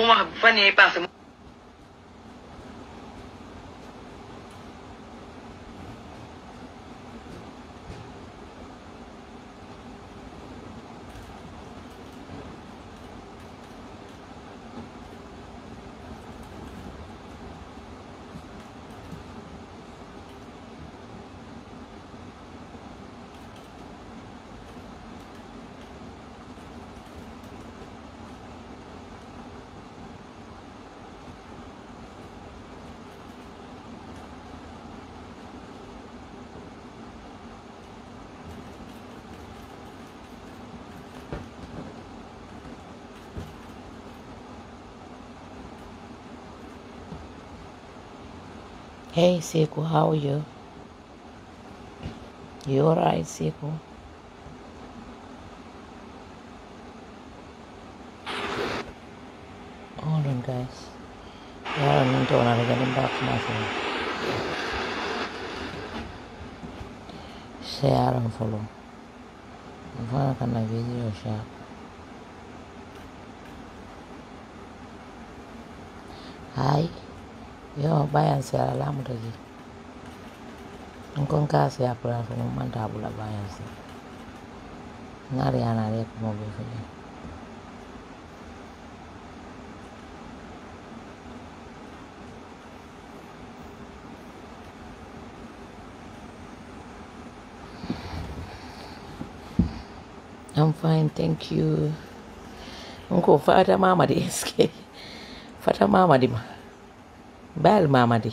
wax fan yii passé Hey Seku, how are you? You alright, Seku? Hold on, guys. Yeah, I'm into another getting back to my phone. Share and follow. I'm going to video share. Hi. Yo, bayan siya alam mo tadi. Kung kasi ako na sumumanda bula bayan siya. Ngari anari ako mo bifili. I'm fine, thank you. Unko fata mama di eske. Fata mama di ma. Bal mama di.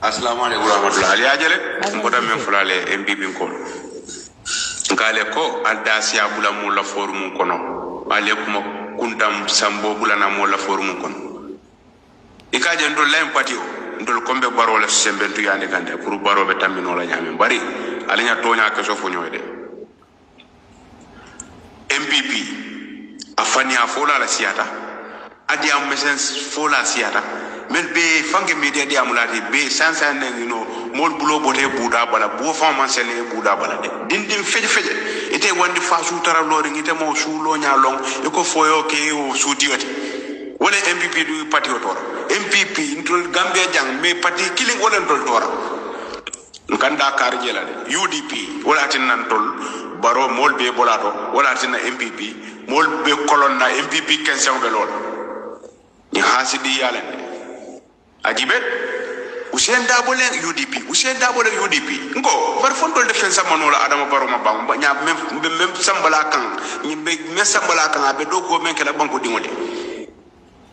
Assalamu alaikum warahmatullahi ali ajale ngoda men fulale MPP ko ngale ko alda siya bula mu la forum kono ale kuma kuntam sambo bula na mo la forum kono ikaje ndo lem patio ndol kombe baro la sembentu yande kande pour baro be tambino la nyame bari alinya tonya ke so fo nyoyde MPP afani afola la siata adi am mesen fola siata men be fange media di amulati be sansan you know mol bulo bote buda bala bo fa man sele buda bala de dindim feje ite wandi fa su tara lori ngite mo su lo nya long e ko foyo ke o su dioti wala MPP du parti otora MPP ndol Gambia jang me parti killing wala ndol tora nkanda kar jela de UDP wala tin nan tol baro mol be bolato wala tin na MPP mol be kolon na MPP kensen be lol ni hasidi yalen ajibet Usain Dabole UDP ngo var fondol defense manola adama baro ma bang nya même sambala kan nyimbe me sambala kan abe do go men kala banko dingole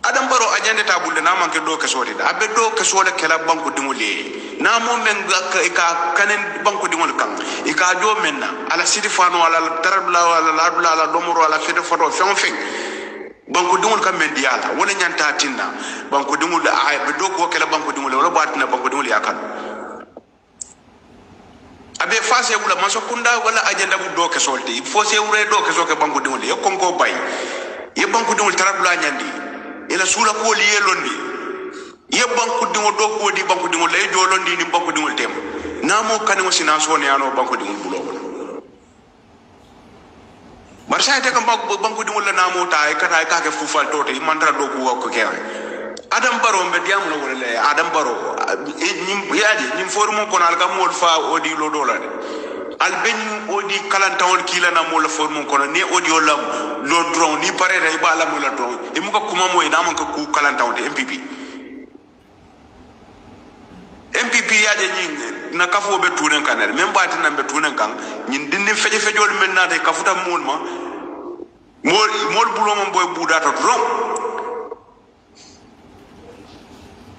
adam baro ajande tabulle na man ke do ke sodi da abe do ke sole kala banko dingole na mo men ka kanen banko dingol kan ika do menna ala sidi fano ala tarabla ala domoro ala fete foto fen banko dingol kam men diala wala nyanta tinna banko dingol ay be do ko kala banko dingol wala batina banko dingol yakal abe fase wala maso kunda wala ajenda bu do ke solte il faut se wure do ke so ke banko dingol e konko bay ye banko dingol tarabla nyandi ila sura ko liye londi ye banko dingol do ko di banko dingol lay do londi ni banko dingol tem namo kanimo sina sone ano banko dingol bulo Marsha te kam banko dingol la namo ta e kata e ka ke fufal tote mandra do ko kere adam baro mbe diam no wala adam baro nim yaadi nim forum ko nal kam mol fa odi lo dola de al ben odi kalantawol kila na mol forum ko ne odi olam lo drone ni pare day ba la mo la drone e mu ko kuma moy na man ko ku kalantawol MPP yaade nyi na kafo be tunen kanere même baati na be tunen kan nyin dinni fejol men na de kafuta mol ma mol bulo mo boy budata drone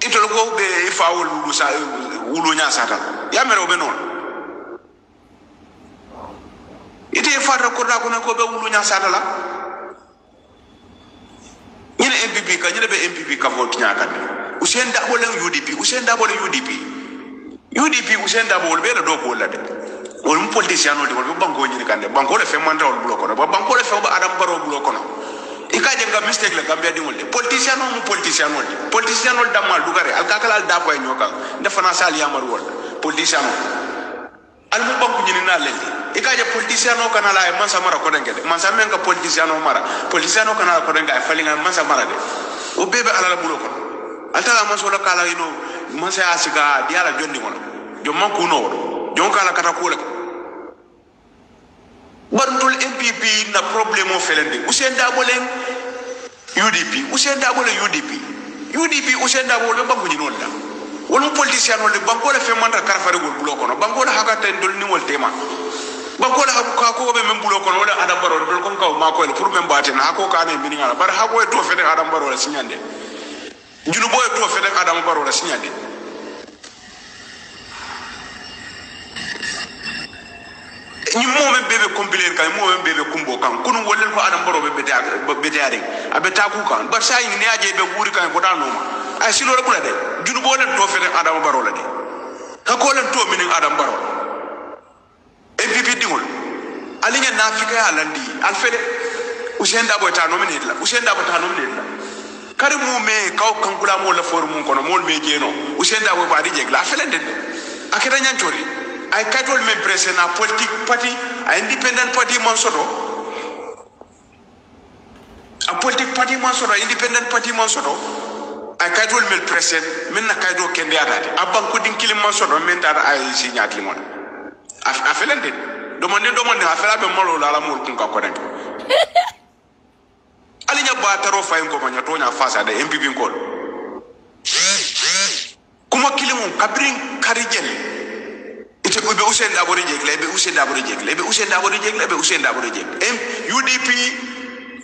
itol ko be faawol lu sa wulu nya sata ya mero be non ite fata ko da ko ne ko be wulu nya sata la ñene MPP ka ñene be MPP ka fo kinya kan Usain Dabole UDP Usain Dabole UDP Usain Dabole be la do ko la de wol mu politicien no de wol banko ñini kan de banko le fe manda wol bulo ko ba banko le fe ba adam baro bulo ko no ikaje nga mistake la Gambia di ngol politicien ol damal dugare al kakala al dapo nyoka defana sal yamar wol politicien al mu banku nyini na lendi ikaje politicien o kana la man samara ko dengede man samen ka politicien o mara politicien o kana ko denga falinga man samara de o bebe ala la bulo ko altala man so la kala ino man sa asiga diala jondi ngono jom man ku no jon kala kata ko le barndul MPP na problème o felende Ousainou Darboe UDP Ousainou Darboe UDP Ousainou Darboe banku ni non da wonu politicien o le banko le fe manda karfare gol bulo kono banko la hakata ndol ni wol tema banko la ka ko be men bulo kono wala adam baro dol kon ka ma ko le pour men baten ha ko ka ne mini ngala bar ha ko to fe de adam baro la signande junu boy to fe de adam baro la signande ni mo men bebe compiler kan mo men bebe kumbo kan kunu wolen ko adam baro be beteare abeta ku kan bar sa ni aje be wuri kan ko dano ma ay silo rek la de junu bolen to fe de adam baro la de ka ko len to minin adam baro MPP dingol alinya nafika ya landi alfede Ousainou Darboe ta nominate la kari mu me kaw kankula mo la forum kono mol me jeno Ousainou Darboe ba di jeg la felende akeda nyantori ay katol men presena politique party a independent party man soto a politique party man soto independent party man soto ay katol men presen men na kaydo kende adade abban ko din kilim man soto men dara ay signat limon a felende domande a fela be molo la mol kun ka ko den alinya ba taro fayin ko manya tonya fasa da MPP ko kuma kilimun kabrin karijel ite be Ousainou Darboe jegle be Ousainou Darboe jegle UDP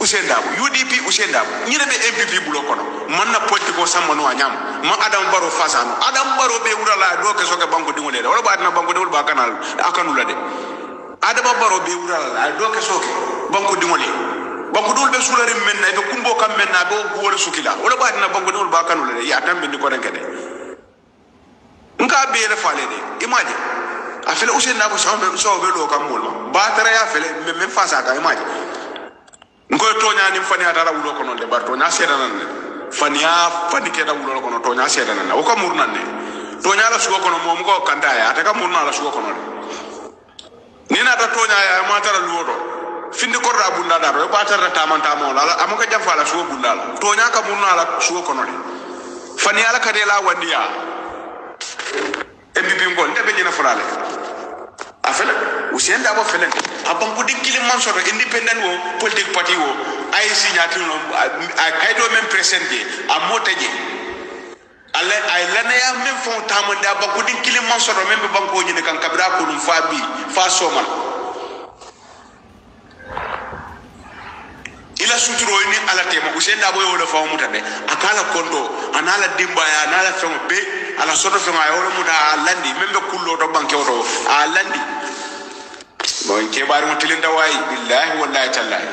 Ousainou Darboe ñi be MPP bulo kono man na politiko samano anyam ma adam baro fasano adam baro be wurala do ke soke banko dingole wala ba na banko dingol ba kanal akanu la de adam baro be wurala do ke soke banko dingole banko dul be sulari men na be kumbo kam men na be wala sukila wala ba na banko dingol ba kanu la de ya tambe ni ko renkede nka be le fale de imagine afele Ousainou Darboe so be lo kam mol ba tara ya fele men fasa ka imagine ngoy tonya ni fani atara wulo kono de bar tonya seda nan fani keda wulo kono tonya seda nan o ko murnan ne tonya la suko kono mom ko kanda ya ata ka murna la suko kono ni na ta tonya ya ma tara luwoto finde ko ra bunda da ro ba tara tamanta mo la amaka jafa la suko bunda la tonya ka murna la suko kono de fani ala ka de la wandiya MPP ngol ndebe nyina fulale afele Ousainou Darboe fele abam ko dikkili man soto independent wo politique party wo ay signature no ay kaydo men presente a motaje alle ay lana ya men fon tamande abam ko dikkili man soto men be banko nyine kan kabira ko dum fa somal ila suturo ni ala tema Ousainou Darboe wala fa mutade akala kondo anala dimba ya anala fengo be ala soto fengo ay wala muta landi membe kullo do banke oto a landi bon ke bari mo tilinda way billahi wallahi tallahi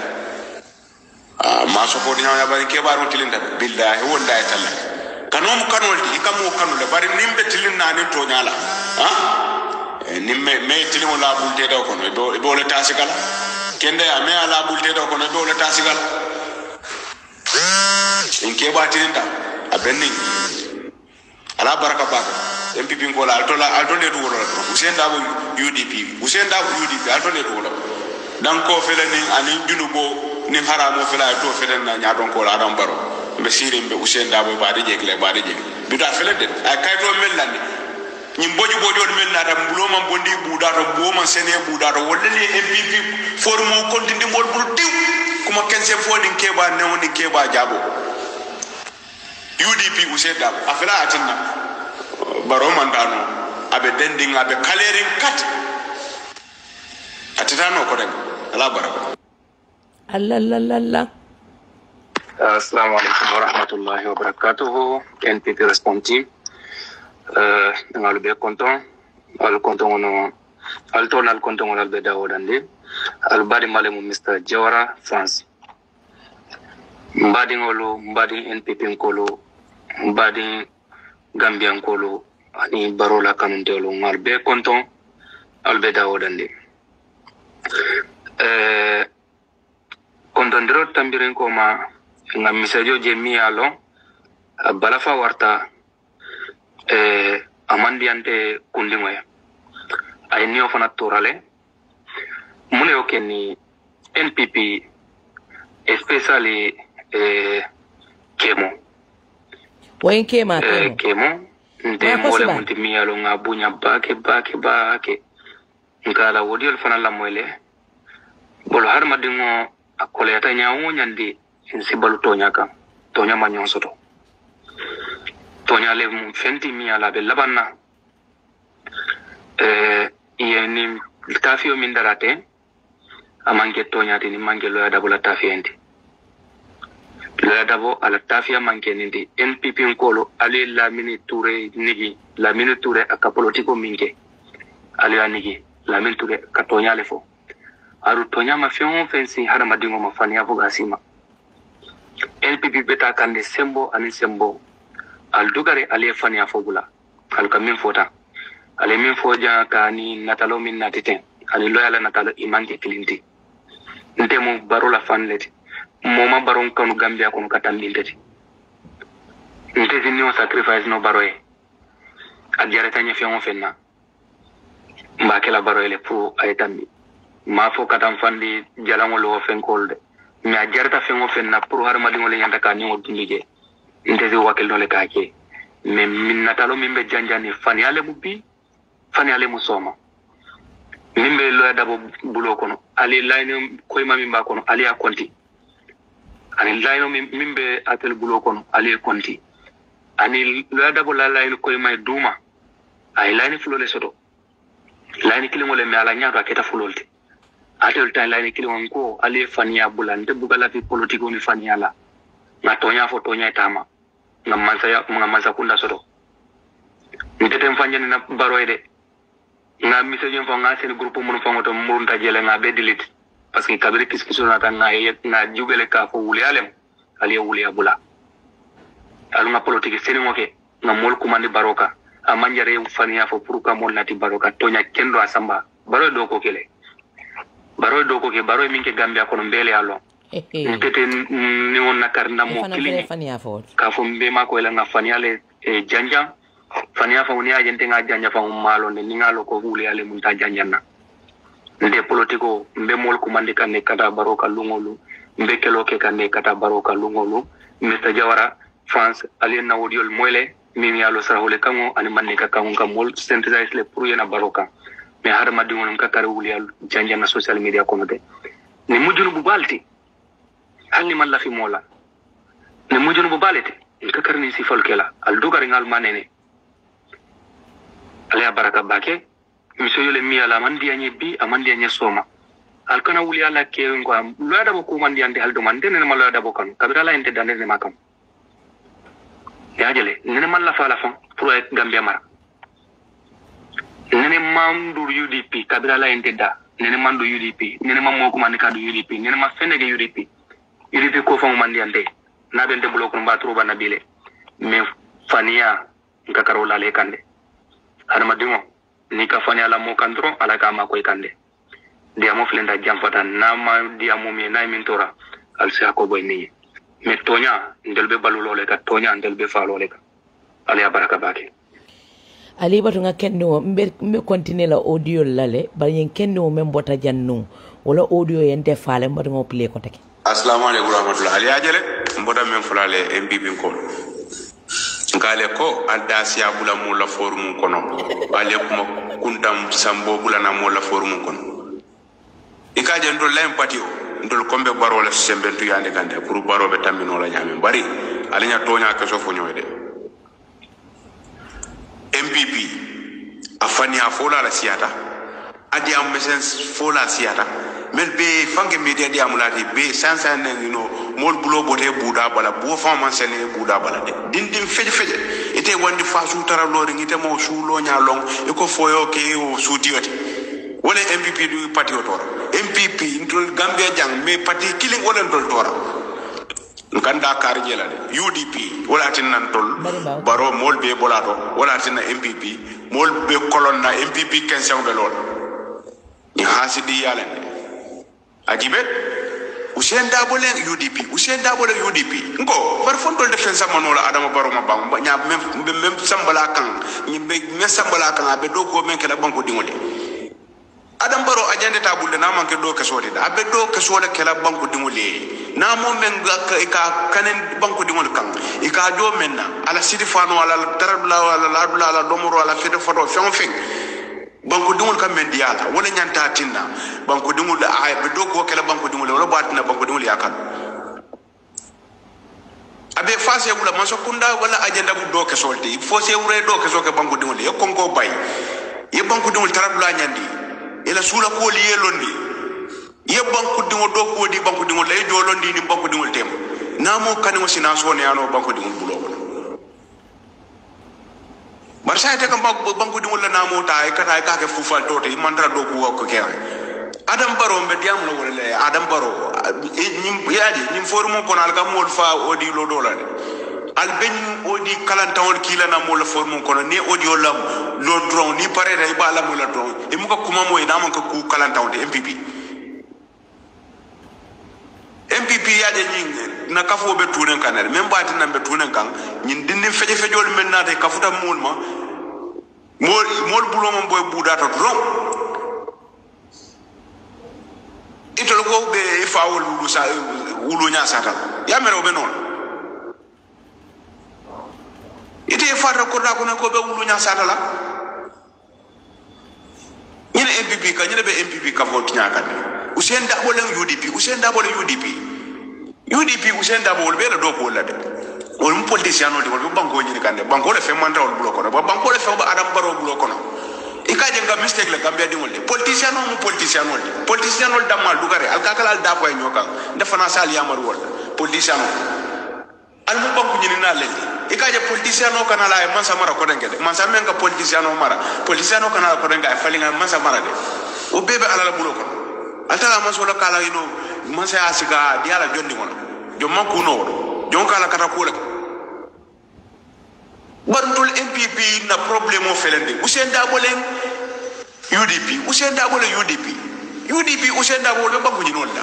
ma so ko dina bari ke bari mo tilinda billahi wallahi tallahi kanom kanoldi ikamu kanule bari nimbe tilinna ni to nyala nimme me tilimo la bulte do kono be wala tasikala kende ya me ala bulte do kono be wala tasikala in ke ba tilinda abenni ala baraka baka MPP ko la alto le do wala Ousainou Darboe UDP alto le do wala dan ko fele ni ani junubo ni haramo fele to fele na nya don ko la adam baro be sirim be Ousainou Darboe ba de jegle du da fele de ay kay to mel lande ñi boju boju mel na dam bulo man bondi buda to bo man sene buda to wala ni MPP formo kontindi mol bul diw kuma kense fodin keba ne woni keba jabo UDP Ousainou Darboe afela atinna baro mandano abe dending abe clearing cut atitano ko rek ala baraka Allah assalamu alaikum wa rahmatullahi wa barakatuh NPP responsive ngalu be konton al konton no al tonal konton al be dawodande al badi malemu Mr. Jawara France mbadi ngolo mbadi NPP ngolo mbadi Gambia ngolo ani barola kanundelo ngal be konton al be dawodande kono kontondiro tambiren ko ma nga misajo je mi alo balafa warta amandiante kundimoy ay niyo fana torale mune o kenni NPP especially kemo wayin kema kemo nde mole munti mi alo nga bunya bake ngala wodiol fana la moyle bolo har madingo akole yata nyaawo nyandi insibalu tonya kan tonya manyon soto tonya le mun fenti mi ala be labanna yeni tafio min darate amanke tonya tini manke loya dabo la tafienti loya dabo ala tafia manke nindi NPP nkolo ali la mini toure aka politiko minke ali anigi la mini toure ka tonya le fo aru tonya ma fion fensi hada madingo mafani afu gasima NPP beta kande sembo ani sembo al dugare ali fani afu bula al kamin fota ale min foja kani natalo min natite ani loyala natalo imanke kilinti ntemu barola fanleti moma baron kanu gambia kono katambindeti ntezi ni sacrifice no baroye adjare tanya fion fenna mbakela baroye pour aytambi ma fo katam fandi jalango lo fenkolde mi adjarta fengo fenna pour har madingo le yanda ka ni odundije ntezi wakil no le kake me min natalo min be janjani fani ale mubbi fani ale musoma mimbe lo dabo bulo kono ali layno koy mami mba kono ali a konti ani layno mimbe atel bulo kono ali konti ani lo dabo la layno koy may duma ay layni fulole soto layni kilimo le mi ala nyaato aketa fulolti atel tan layni kilimo ko ali fania bulante bugala fi politiko ni fania la na tonya fo tonya tama ngamansa kunda soto mitete mfanya na baroide nga misejo fo nga sen groupe mun fo ngoto murunta jele nga be delete parce que kabiri kiskiso na tan nga jubele ka fo wuli alem ali wuli abula alu nga politique seni ngoke nga mol kumandi baroka amanjare fania fo puruka mol nati baroka tonya kendo asamba baro do ko kele baro do ko ke baro minke gambia kono mbele alo mitete ni on nakar ndamo kili ka fo mbe mako ela nga faniale janja fania fa unia gente nga janja fa malo ne ngalo ko huli ale munta janjana nde politiko mbe mol kumande kanne kata baroka lungolu mbe keloke kanne kata baroka lungolu Mr Jawara France ali na wodiol moyle mimi alo sarahole kango ani manne ka kango kamol synthesize le pour yena baroka me har madingo num ka kare huli al janjana social media kono de ni mujunu bu balti halni man la fi mola ni mujunu bu balete ka karni si folkela al dugare ngal manene ala baraka bake miso yole mi ala mandi anye bi amandi anye soma alkana wuli ala ke ngo lo da ko mandi ande haldo mande ne malo da bokan kabira la ente dande ne makam ya jele ne man la fala fon pour gambia mara ne mandu UDP kabira la ente da ne mandu UDP ne mammo ko mandi ka du UDP ne ma fende ge UDP ko fon mandi ande na bende bloko mba truba na bile me fania ngakaro la le kande harma dingo ni ka fani ala mo kandro ala ka ma koy kande dia mo flenda jamfata na ma dia mo mi na mintora al sa ko boy ni me tonya ndelbe balulo le ka tonya ndelbe falo le ka ala baraka bake ali batu nga kenno mbe continuer la audio lale ba yen kenno men bota jannu wala audio yente faale mbatu ngo play ko take assalamu alaykum warahmatullahi ali ajele mboda men fulale MPP ko ngale ko aldasiya bula mo la forum kono wale kuma kuntam sambo bula na mo la forum kono ikaje ndo la empatio ndo kombe baro la sembe tu yande kande pour baro be tamino la nyame bari alinya tonya ke sofo nyoyde MPP afani afola la siata adi am mesen fola siata mel be fange media di amulati be sansa ne mol bulo bote buda bala bo fama sene buda bala de dindim feje ite wandi fasu tara lori ngite mo su lo nya long e ko foyo ke o sudioti wala MPP du parti otora MPP ndol Gambia jang me parti killing wala ndol tora nganda kar jela de UDP wala tin nan tol baro mol be bolato wala tin na MPP mol be kolon na MPP 15 be lol ni hasidi yalen ajibe Usain Dabo len UDP Usain Dabo len UDP ngo bar fondo defense manola Adama Barrow ma bang nya même sambala kan ni be sambala kan abe do ko men kala banko dingole Adam Barrow ajande tabulde na manke do kesode da abe do kesole kala banko dingole na mo men ka kanen banko dingol kan ika do menna ala sidi fano ala tarabla ala domoro ala fete foto fen banko dingol kam men diala wala nyanta tinna banko dingol ay be do ko kala banko dingol wala batina banko dingol yakal abe fase wala man sokunda wala ajenda bu do kesolti fose wure do kesoke banko dingol e konko bay ye banko dingol tarabla nyandi ila sula ko li yelondi ye banko dingol do ko di banko dingol lay jolondi ni banko dingol tem namo kanimo sina sone ano banko dingol bulo barsa te kam banko dingol la namo ta e kata ka ke fufal tote mandra do ko kere Adam Barrow mbe diam la wala Adam Barrow nim yaadi nim forum ko nal kam mol fa odi lo dolade al ben odi kalantawol kila na mol forum ko ne odi olam lo drone ni pare day ba la mol drone e mu ko kuma moy na man ko ku kalantawol MPP yaade nying na kafo be tunen kanere même baati na be tunen kan nyin dindi feje fejol men na te kafuta mol ma mol bulo mon boy budata drone itol ko be faawol wulu sa wulu nya sata ya mero be non ite fata ko da ko be wulu nya sata la ñene MPP ka ñene be MPP ka fo tinya kan Usain Dabo len UDP Usain Dabo len UDP Usain Dabo be la do ko la de wol mu politicien no de wol banko ñini kan de banko le fe manda wol bulo ko ba banko le fe ba Adam Barrow bulo ko no ikaje nga mistake la Gambia dingol de politicien no damal dugare al kakala al dabo nyoka defana sal yamar wol politicien al mu banku nyini na lendi ikaje politicien no kana la man samara ko denge de man samen ka politicien no mara politicien no kana ko denga falinga man samara de o bebe ala bulo ko altala man so la kala ino man sa asiga diala jondi wona jom man ku no jon kala kata ko le bandul MPP na problemo felende Usain Dabo len UDP Usain Dabo le banko ni non da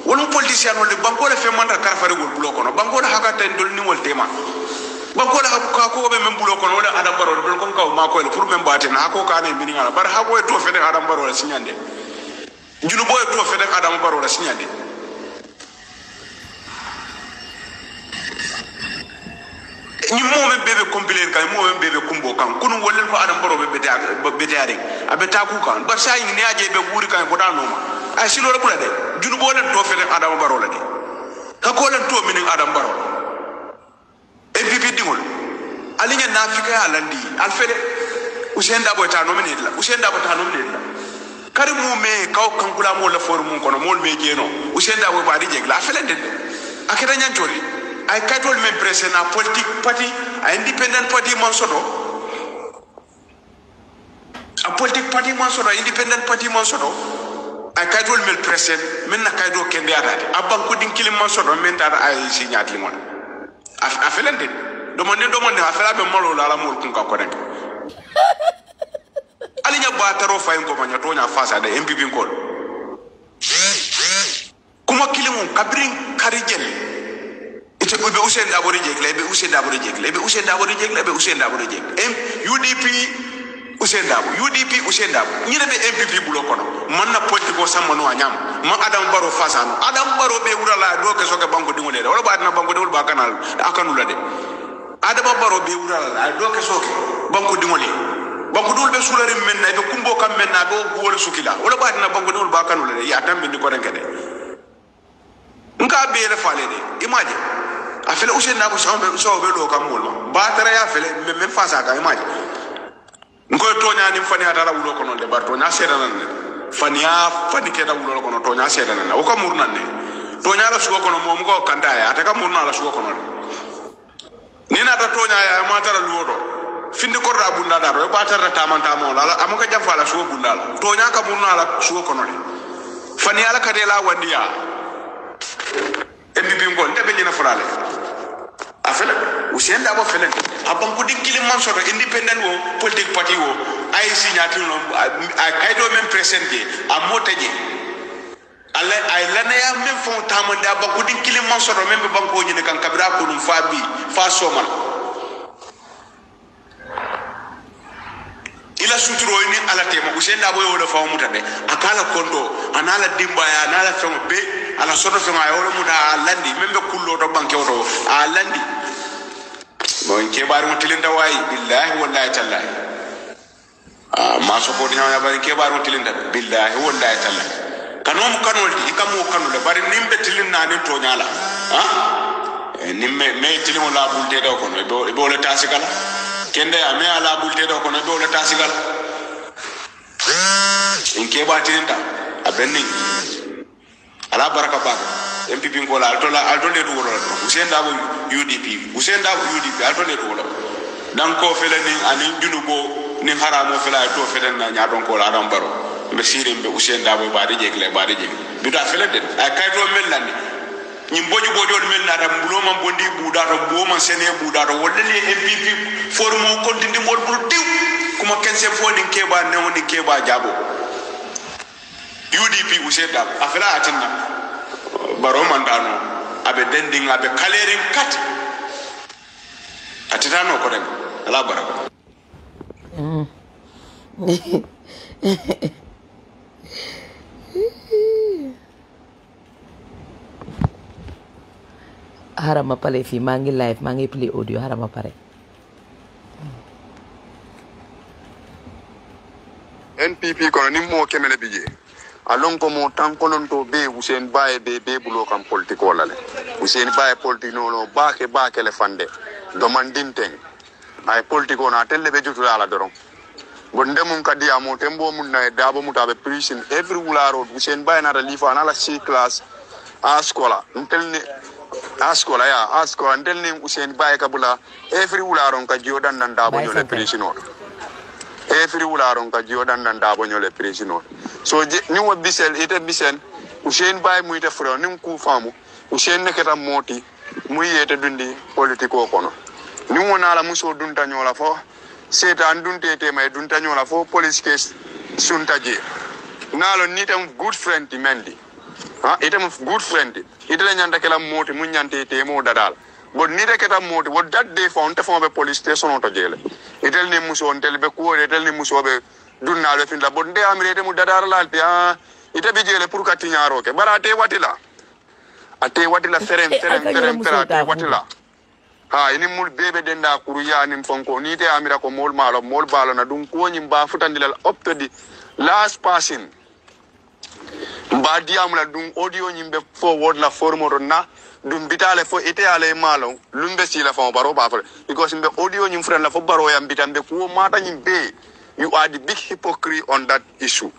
wonu politicien no le banko le fe manda karfare gol bulo kono banko la hakata ndol ni wol tema banko la ka ko be men bulo kono wala Adam Barrow dol kon kaw ma ko le pour men baate na ko ka ne mini ngala bar ha ko to fe de Adam Barrow la signande junu boy to fe de Adam Barrow la signande ni mo men bebe compiler kan mo men bebe kumbo kan kunu wolen ko Adam Barrow be bedaare abeta ku kan bar sa ni aje be wuri kan ko da no ma ay silo la bula de junu bolen to fe de Adam Barrow la de ka ko len to minin Adam Barrow MPP dingol alinya nafika ya landi alfede Usain Dabo ta nominate la kari mu me kaw kan kula mo la forum ko no mol me jeno Usain Dabo ba di jegla afelende akira nyantori ay katol men presse na politique party a independent party man soto a politique party man soto independent party man soto ay katol men presse men na kaydo kende atade abban ko din kilim man soto men tata ay signat limon afelende domande afela be molo la mol kun ka ko rek alinya ba taro fay ko manya to nya fasa de MPP ko kuma kilimun kabrin karijel ite be Usain Dabo reject lebe Usain Dabo reject UDP Usain Dabo nyine be MPP bulo kono man na politiko sammo no anyam ma Adam Barrow fasano Adam Barrow be wurala do ke soke banko dingole wala ba na banko dingol ba kanal akanu la de Adam Barrow be wurala do ke soke banko dingole banko dul be sulare men na be kumbo kam men na do wala sukila wala ba na banko dingol ba kanu la de ya tambe ni ko denke de nka be le fale de imagine afele Usain Dabo so be lo kam wol ba tara ya fele men fasa ka imagine ngoy tonya ni fani atara wulo kono de bar tonya seda nan fani keda wulo kono tonya seda nan o ko murnan ne tonya la suko kono mom ko kanta ya ataka murna la suko kono ni na ta tonya ya ma tara luodo finde ko rabunda da do ba tara tamanta mo la amaka jafa la suko bunda la tonya ka murna la suko kono de fani ala ka de la wandiya MPP ngol de be nyina frale afele Usain Dabo fele abam ko dikkili man soto independent wo politique party wo ay signature no ay kaydo men presente a motaje alla ay lana ya men fo tamanda ba ko din kilim man sodo men be banko nyine kan kabira ko dum fa bi fa somal ila suturo ni ala tema usenda boy wala fa mutade akala kondo anala dimba ya anala fe be ala sodo fe ma yoro muda landi men be kullo do banke wodo a landi bon ke bar mutilinda way billahi wallahi tallahi ma so ko nya bari ke bar mutilinda billahi wallahi tallahi kanom kanoldi ikamu kanule bari nimbe tilinna ni to nyala nimme me tilimo la bulte do ko be bo le tasikala kende ame ala bulte do ko be le tasikala inke ba tilinda abenni ala baraka ba MPP ko la alto le do wala usenda bo UDP alto le do wala dan ko fele ni ani junugo ni haramo fela to fele na nya don ko la dam baro be sirim be usenda boy baade jegle bi da fele den ay kayto mellani ñi boju bojo mel na dam bulo man bondi buda do bo man sene buda do wala le MPP formo kontindi mol buru diw kuma kense foni keba newni keba jabo UDP usenda afela atinna baro man dano abe dending abe kalerin kat atitano ko dem ala baraka harama pale fi mangi live mangi play audio harama pare NPP kono ni mo kemele bije alon ko mo tan konon to be Hussein Baye be bulo kam politique wala le Hussein Baye politique no baake le fande do man dinteng ay politique ona telle be jutu ala doron bonde mun kadi amo tembo mun na dabo mutabe prison every wularo Hussein Baye na lifa na la C class a scola ntelni a scola ntelni Hussein Baye kabula every wularo ka jodan nan dabo nyole prison o every wularo ka jodan nan dabo nyole prison o so ni wo bisel ite bisen Hussein Baye mu ite fro nim ku famu Hussein ne keta moti mu yete dundi politique o kono ni wona la muso dunta nyola fo setan dunte te may dunta nyola fo police case suntaje nalo nitam good friend mendi itam good friend itela nyanda kala moti mun nyante te mo dadal bon ni reketa moti wo dadde fo on te fo be police station to jele itel ni muso on tel be ko itel ni muso be dunna le fin la bon de amrete mu dadar la ite be jele pour katinyaro ke barate watila ate watila ferem ferate watila ini mul bebe denda kuruya nim fonko ni te amira ko mol balo na dum ko nyim ba futandilal optodi last passing ba diamula dum audio nyimbe forward la formoro na dum bitale fo ite ale malo lumbe sila fo baro ba fa because mbe audio nyim friend la fo baro yam bitambe ko mata nyimbe you are the big hypocrite on that issue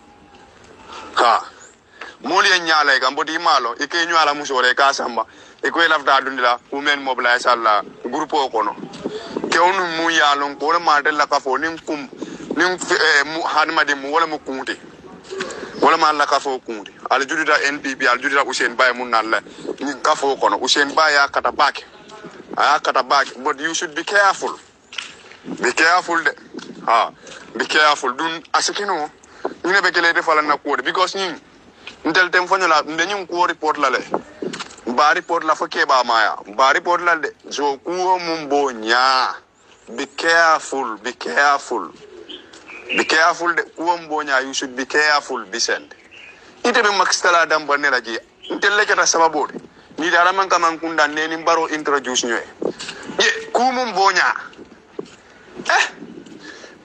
moli nyala e gambodi malo e ke nyala musore ka samba e ko lafta dundila women mobilize alla groupe o kono ke onu mu yalon ko ma del la ka fo nim mu hanmadi mu wala mu kunti wala ma la ka fo kunti al judida NPP al judida Hussein Baye mun nalla ni ka fo kono Hussein Baye akata back but you should be careful de be careful dun asekino ni ne be kele defala na ko because ni ndel tem fanyola ndenyum ko report la le ba report la foke ba maya ba report la de zo kuo mumbo nya be careful de kuo mbo nya you should be careful Vicent ite be makstala dam banela ji ndelle kata sababu ni dara man kaman kunda neni baro introduce ñoy ku mumbo nya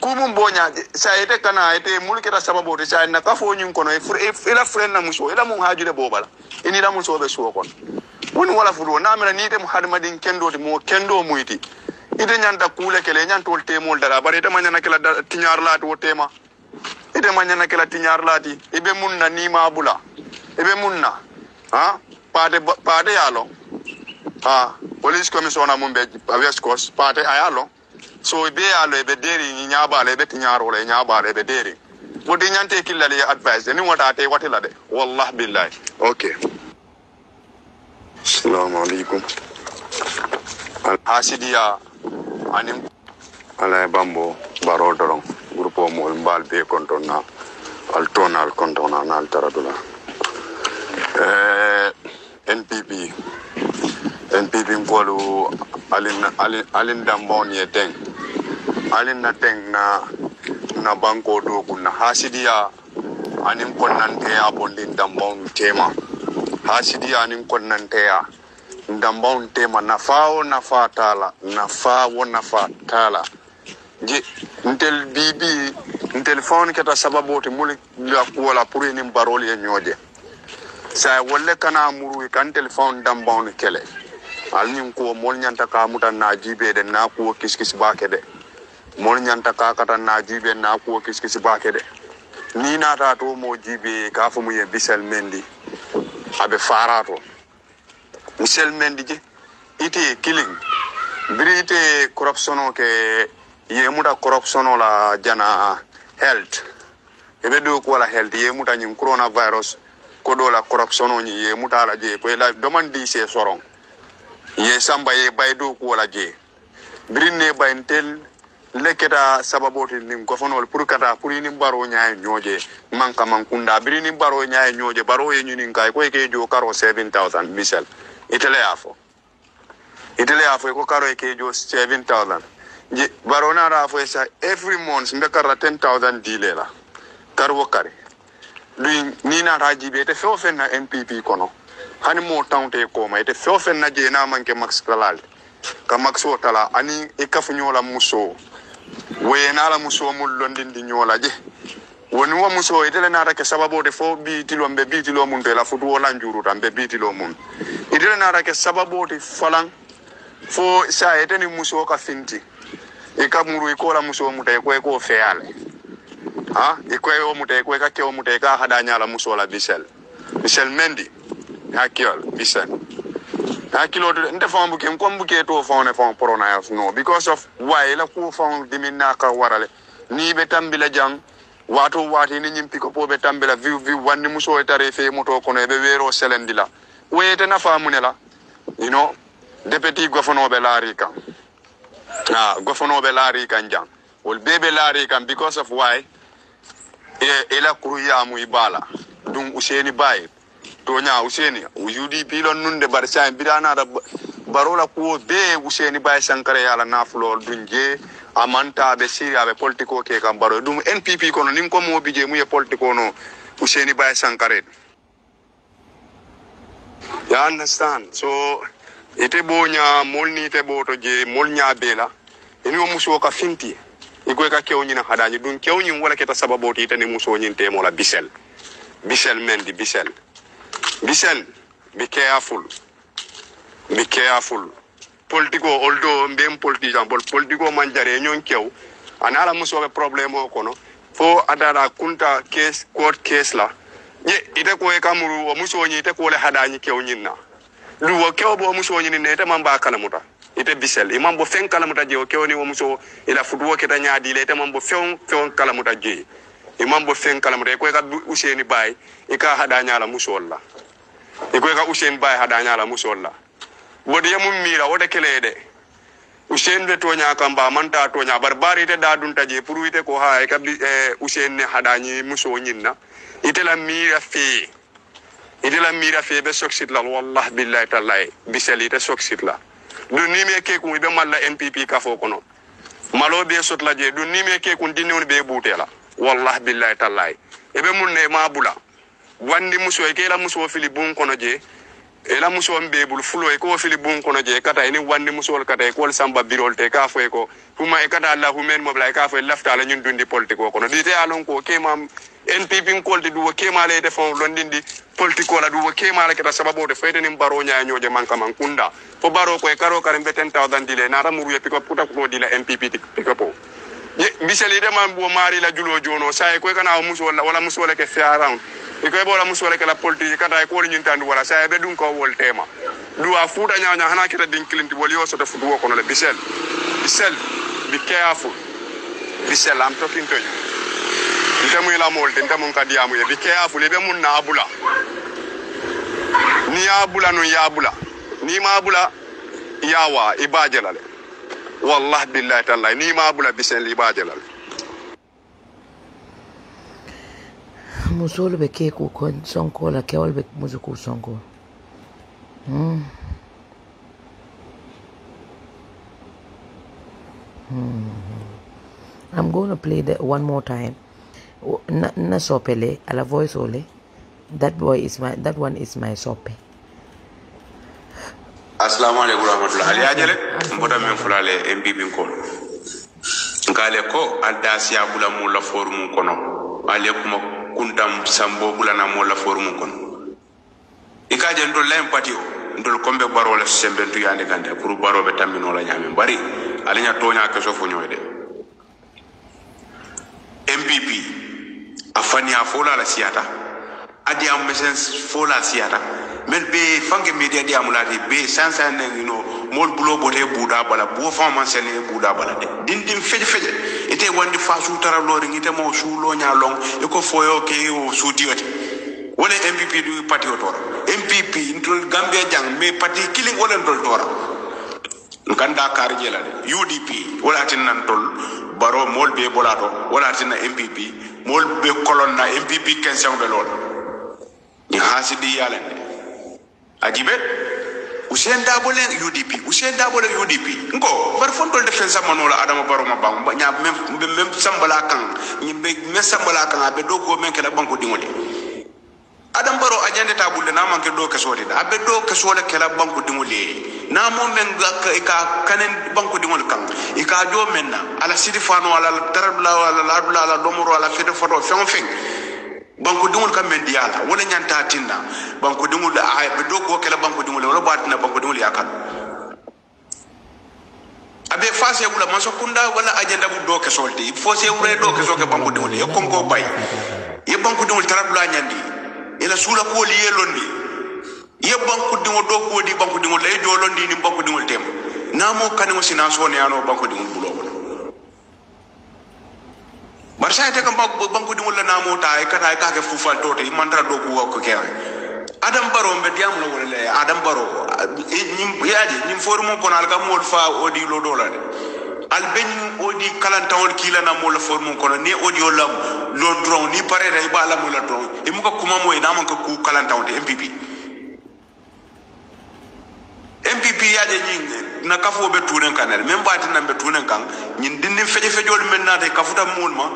kumum bonya sa ite kana ite mulkita sababu de sa na kafo nyun kono ila friend na muso ila mun hajude bobala ini la muso be suwo kon woni wala fulo na mera ni te muhammadin kendo de mo kendo muyti ite nyanta kule kele nyantol temol dara bare ite manyana kala tinyar lati wo tema ite manyana kala tinyar lati ibe munna ni ma bula ibe munna pade yalo police commissioner mumbe West Coast pade ayalo so be alo be deri ni nyaabale be tinyaro le nyaabale be deri wodi nyante killale advice ni wata te watila de wallah billahi okay assalamu alaikum al hasidiya anim ala bambo baro doron grupo mol mbal be kontona al tonal kontona nal taradula NPP ngolu alin dambon ye teng alin na teng na banko do kunna hasidiya anin konnante ya bondin dambon tema hasidiya anin konnante ya dambon tema nafa tala je ntel bibi ntel phone keta sababoti muli la wala pour ni barol ye nyoje sa wolle kana muru kan telephone dambon kele alnin ko mol nyanta ka mutan na jibe de na ko kiskis baake de mol nyanta ka kata na jibe na ko kiskis baake de ni na ta to mo jibe ka fu mu ye bisel mendi abe farato bisel mendi je ite killing brite corruption ke ye muta corruption la jana health ebe do ko la health ye muta nyim coronavirus ko do la corruption ni ye muta la je ko la demande se soron ye samba ye baydo ko la je brinne bayntel leketa sababoti nim gofonol pour kata pour ni baro nyaay nyoje manka mankunda brini baro nyaay nyoje baro ye nyuni kay ko ke jo karo 7000 misel itele afo ko karo ke jo 7000 je baro na rafo sa every month mbe kara 10000 dilela karo kare ni na rajibe te feofen na NPP kono hani mo tawte ko ma ite feofen na je na manke max kalal ka max wotala ani e kafu nyola muso we na la muso mul londindi nyola je woni wa muso ite le na rake sababo de fo bitilo mun de la futu wala njuru tambe bitilo mun ite le na rake sababo de falan fo sa ite ni muso ka finti e ka muru ko la muso mutay ko feale ha ikoy o mutay ko ka ke o mutay ka hada nyala muso la bisel mendi hakiol bisel hakilo nte fon buke ko buke to fon fon corona no because of why la ko fon diminna ka warale ni be tambila jang wati ni nyimpi ko be tambila view wandi muso tare fe moto kono be wero selendila wete na famunela you know deputy governor be larika governor be larika jang wol bebe larika because of why ela kuruya mu ibala dum useni bay to nya useni UDP lon nunde bar sa bidana da barola ko be useni bay sankare yala nafulo dunje amanta be siria be politiko ke kam baro dum NPP kono nim ko mo bije mu ye politiko no useni bay sankare you understand so ite bonya molni te boto je molnya bela eni o muso ka finti iko ka kewni na hadaji dun kewni wala keta sababoti ite ni muso nyinte mo la bisel mendi bisel be careful politico although mbem politician politico manjare nyon kew anala muso be problème o kono fo adara kunta case court case la ye ite ko e kamuru o muso nyi ite ko le hadani kew nyinna lu wo kew bo muso nyi ne te mamba kala muta ite bisel imam bo fen kala muta je o kew ni wo muso ila fudu keta nyaadi le te mambo fen kala muta je imam bo fen kala muta ko ka useni bay e ka hadanya la muso la e ko ka usen bay hadanya la muso la wodi yamum mira woda kelede usen be tonya kamba manta tonya barbari te da dun taje pour ite ko ha e ka usen ne hadani muso nyinna ite la mira fe be soksit la wallah billahi tallahi biseli te soksit la du ni me ke ko be malla NPP ka fo kono malo be sot la je du ni me ke ko dinni be butela wallah billahi tallahi e be mun ne ma bula wandi muso e ke la muso fili bun kono je e la muso mbe bul fulo e ko fili bun kono je kata ni wandi muso kata e ko samba birol te ka fo e ko kuma e kata Allah men mo bla e ka fo lafta la ñun dundi politique kono dite alon ko ke mam NPP kolti du ke ma le defon londindi politique la du ke ma la kata sababu de fayde ni baro nya ñoje manka man kunda fo baro ko e karo kare mbeten tawdan dile na ramuru ye piko puta ko dila NPP piko ye biseli de man bo mari la julo jono say ko kana muso wala muso le ke fi around e ko bola muso le ke la politique kata e ko ni tandu wala say be dun ko wol tema du a futa nya nya hana kita din clinti woli o so de fudu ko no le bisel be careful bisel I'm talking to you ndemu ila molde ndemu kadiamu ye be careful be mun na abula ni abula no yabula ni ma abula yawa ibajelale wallah billahi tallahi ni ma abula bisel ibajelale musolu be ke ku kon sonko la kewal be muzuku sonko I'm going to play that one more time. Na sopele ala voice ole. That one is my sope. Assalamu alaikum warahmatullahi ali ajale mboda men fulale MPP ko ngale ko aldasiya bula mo la forum kono ale kuma kuntam sambo bula na mo la forum kono ikaje ndol lem patio ndol kombe baro la sembentu yande gande pour baro be tambino la nyame bari alinya tonya ke so fo nyoyde MPP afani afola la siata adi am mesen fola siata men be fange media di amulati be sansa mol bulo bote buda bala bo fama sene buda bala de dindim feje ite wandi fa su tara lori ngite mo su lo nya long e ko foyo ke o su dioti wala MPP du parti otora MPP ndol Gambia jang me parti killing wala ndol tora nganda kar jela de UDP wala tin nan tol baro mol be bolato wala tin na MPP mol be kolon na MPP kensen be lol ni hasidi yalende ajibe usenda bole UDP ngo bar fondol defense manola adama baro ma bang nya mem sambala kan nyimbe me sambala kan abe dogo men kala banko dingole adam baro ajande tabulle na man ke do ke sodi da abe do ke sole kala banko dingole na mo men ka kanen banko dingol kan ika jo menna ala sidi fano ala tarabla ala domoro ala fete foto fen banko dingol kam men diala wala nyanta tinna banko dingol ay be do ko kala banko dingol wala batina banko dingol yakal abe fase wala man sokunda wala agenda bu do ke solti fose wure do ke soke banko dingol e konko bay e banko dingol tarabla nyandi ila sula ko li yelondi ye banko dingol do ko di banko dingol lay do londi ni banko dingol tem namo kanimo sina sone ano banko dingol bulo barsa te kam banko dingol la namo ta e kata e ka ke fufal tote mandra do ko kewe adam baro be diam lo wala adam baro nim yaadi nim forumo konal kam mol fa odi lo dola de al ben odi kalantawol kila na mol forumo kono ne odi lam lo dron ni pare day ba la mo la dron e mu ko kuma moy na man ko ku kalantawde MPP yaade nyi na kafo be tunen kanel même baati na be tunen kan nyin dinni feje fejol men na te kafuta mol ma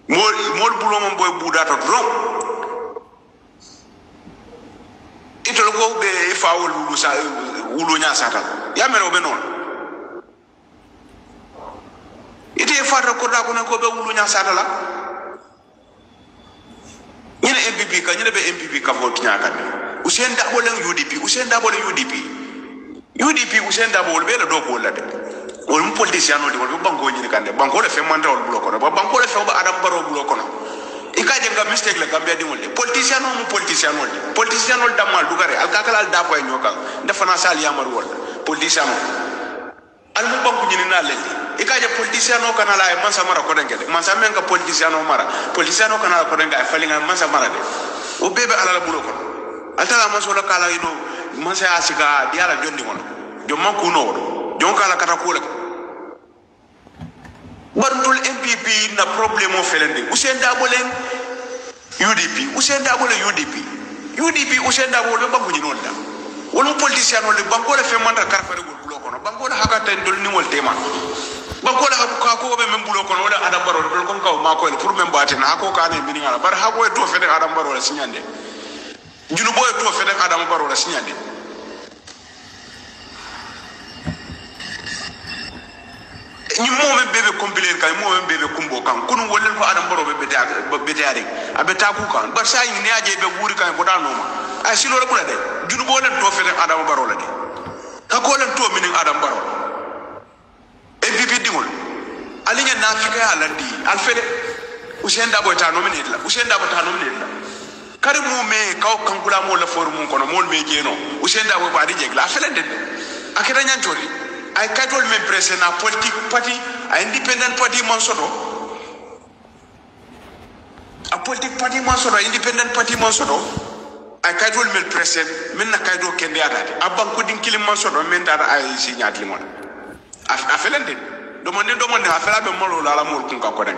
mol bulo mo boy budata dron itol ko be faawol lu sa wulu nya sata ya mero be non ite faata ko da ko ne ko be wulu nya sata la ñene MPP ka ñene be MPP ka fo nya kan Usain Dabo le UDP Usain Dabo be la do ko la de wol mu politicien no de wol banko ñini kan de banko le fe manda wol bulo ko ba banko le fe ba adam baro bulo ko ikaje nga mistake la Gambia di wol politicien no damal dugare al kakala al dabo ay ñoka defana sal yamar wol politicien al mu banku ñini na lendi ikaje politicien no kana la man samara ko dengede man samen ka politicien no mara politicien no kana ko denga fali nga man samara de o bebe ala la bulo ko altala man so la kala ino man sa asika diala jondi won jomma ku no jon kala kata ko le barul MPP na problème o felende Usain Dabo len UDP Usain Dabo le banko ni non da wala politicien no le banko le fe manda karfare go bulo kono banko le hakata ndol ni wol tema banko le ka ko be men bulo kono wala adam baro dol kon ka ma ko le pour men baten ha ko ka ne mini ngala bar ha ko to fe de adam baro la signande junu boy to fe de adam baro la signande ni mo men bebe compiler kan mo men bebe kumbo kan kunu wolen ko adam baro be bete abe taku kan bar sa ni aje be wuri kan ko dano ma ay silo rek la de junu bolen to fe de adam baro la de ka ko len to min adam baro MPP dingol alinya nafika ala di al fele Usain Dabo ta nominate la kare mo me kaw kankula mo la forum kono mol me jeno Usain Dabo ba di jegla fele de akita nyantori ay katol men presse na politique party a independent party man soto a politique party man soto independent party man soto ay katol men presse men na kaydo kende atati abban ko din kilim man soto men dara ay signat limon a felende do mon a fela be molo la mol kun ka ko den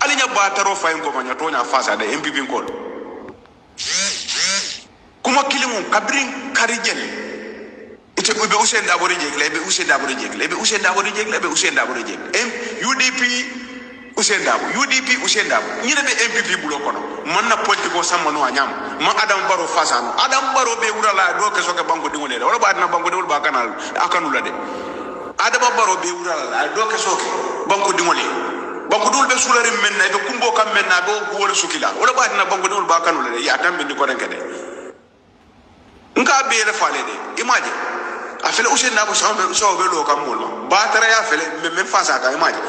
alinya ba taro fayin ko manya tonya fasa da MPP ko kuma kilimu kabrin karijel ite be Usain Dabo jegle be Usain Dabo jegle be Usain Dabo jegle be Usain Dabo jegle UDP Usain Dabo UDP Usain Dabo nyina be MPP bulo kono man na politiko samano anyam ma Adam Barrow fasano Adam Barrow be wurala do ke soke banko dingole wala ba na banko dingol ba kanal akanu la de Adam Barrow be wurala do ke soke banko dingole banko dul be sulari menna be kumbo kam menna do wala sukila wala ba na banko dingol ba kanu la de ya tambe ni ko denke de nka be le fale de imagine afele Usain Dabo so be lo kam mol ba tara ya fele men fasa ka imagine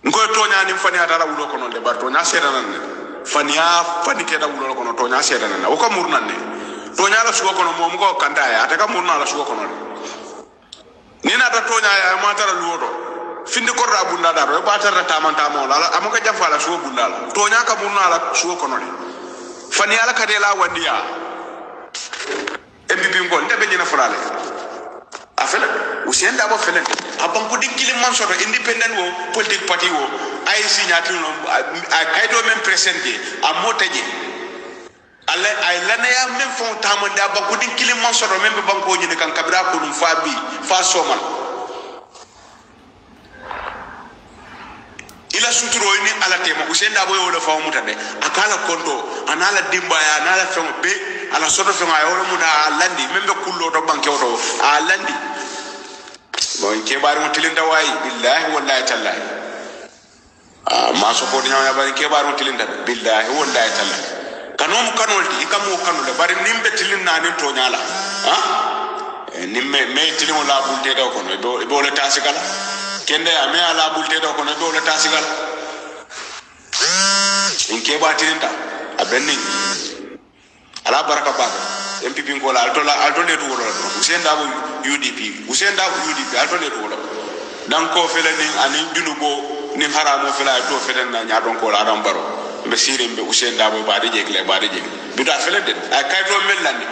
ngoy tonya ni fani atara wulo kono de bar tonya sedanan ne fani keda wulo kono tonya sedanan o ko murnan ne tonya la suko kono mom ko kanda ya ata ka murna la suko kono ni na ta tonya ya ma tara luoto finde ko ra bunda da ro ba tara tamanta mo la amaka jafa la suko bunda la tonya ka murna la suko kono ne fani ala ka de la wandiya MPP ko ndebe dina fulale afele Usain Dabo fele abam ko dikkili man soto independent wo politique party wo ay signature no ay do même presente a motaji alla ay lana ya même fon tamande abam ko dikkili man soto même banko ni kan kabira ko dum fa somal ila suturo ni ala tema Usain Dabo yo le fa mutade akala kondo anala dimba ya anala fon be ala soto fon ay wala muda landi même kullo to banke oto a landi bon ke bari mo tilinda wayi billahi wallahi tallahi ma so ko dina bari ke bari mo tilinda billahi wallahi tallahi kanom kanolti ikamu kanule bari nimbe tilinna ni to nyala nimme me tilimo la bulte do kono be wala tasikala kende ame ala bulte do kono be wala tasikala in ke ba tilinda abenni ala baraka ba MPP ko la alto le do wala Usain Dabo UDP alto le do wala dan ko fele ni ani junugo ni haramo fele to fele na nya don ko la Adam Barrow be sirim be Usain Dabo ba de jegle bi da fele de ay kay to melani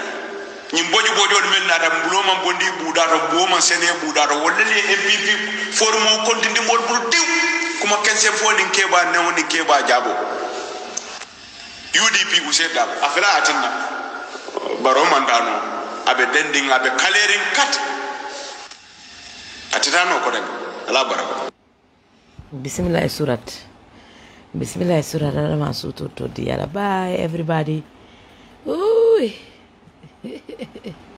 ñi boju bojo mel na tam bulo man bondi buda to bo man sene buda to wala le MPP formo kontindi mol bul diw kuma kense fondin keba ne woni keba jabo UDP Usain Dabo afela atinna Barrow mandano abe dending abe clearing cut atitano ko dem ala baraka bismillah surat ala masuto to diala bye everybody ooh